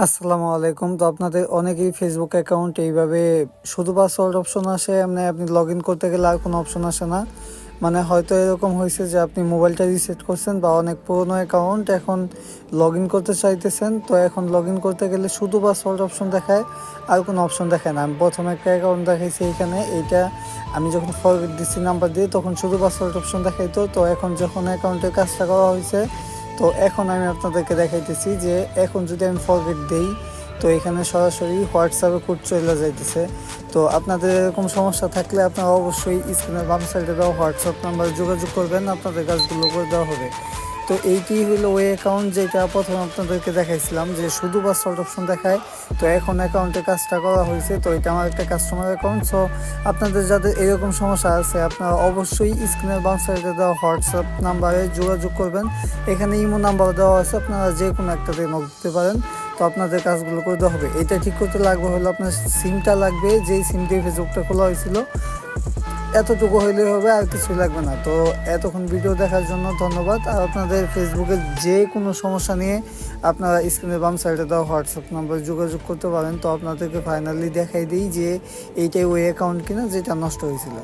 আসসালামু আলাইকুম। তো আপনাদের অনেকেই ফেসবুক অ্যাকাউন্ট এইভাবে শুধু পাসওয়ার্ড অপশন আসে, এমনি আপনি লগ ইন করতে গেলে আর কোনো অপশন আসে না। মানে হয়তো এরকম হয়েছে যে আপনি মোবাইলটা রিসেট করছেন বা অনেক পুরনো অ্যাকাউন্ট, এখন লগ ইন করতে চাইতেছেন। তো এখন লগ ইন করতে গেলে শুধু পাসওয়ার্ড অপশন দেখায়, আর কোনো অপশন দেখায় না। আমি প্রথমে একটা অ্যাকাউন্ট দেখাইছি এইখানে, এইটা আমি যখন ফরগেট দিচ্ছি নাম্বার দিয়ে তখন শুধু পাসওয়ার্ড অপশন দেখাইতো। তো এখন যখন অ্যাকাউন্টের কাজটা করা হয়েছে, তো এখন আমি আপনাদেরকে দেখাইতেছি যে এখন যদি আমি ফরগেট দেই, তো এখানে সরাসরি হোয়াটসঅ্যাপে কোড চলে যাইতেছে। তো আপনাদের এরকম সমস্যা থাকলে আপনারা অবশ্যই স্ক্রিনের বাম সাইডে দেওয়া হোয়াটসঅ্যাপ নাম্বারে যোগাযোগ করবেন, আপনাদের কাজগুলো করে দেওয়া হবে। তো এইটি হলো ওই অ্যাকাউন্ট যেটা প্রথমে আপনাদেরকে দেখাইছিলাম যে শুধু পাসওয়ার্ড অপশন দেখায়। তো এখন অ্যাকাউন্টে কাজটা করা হয়েছে। তো এটা আমার একটা কাস্টমার অ্যাকাউন্ট। সো আপনাদের যাদের এরকম সমস্যা আছে, আপনারা অবশ্যই স্ক্রিনের বাম সাইডে দেওয়া হোয়াটসঅ্যাপ নাম্বারে যোগাযোগ করবেন। এখানে ইমো নাম্বার দেওয়া আছে, আপনারা যে কোনো একটাতে নক দিতে পারেন। তো আপনাদের কাজগুলো করে দেওয়া হবে। এটা ঠিক করতে লাগবে হলো আপনার সিমটা লাগবে, যেই সিম দিয়ে ফেসবুকটা খোলা হয়েছিল। এতটুকু হইলে হবে, আর কিছুই লাগবে না। তো এতক্ষণ ভিডিও দেখার জন্য ধন্যবাদ। আর আপনাদের ফেসবুকের যে কোনো সমস্যা নিয়ে আপনারা স্ক্রিনের বাম সাইডে দেওয়া হোয়াটসঅ্যাপ নাম্বারে যোগাযোগ করতে পারেন। তো আপনাদেরকে ফাইনালি দেখাই দিই যে এইটাই ওই অ্যাকাউন্ট কিনা যেটা নষ্ট হয়েছিল।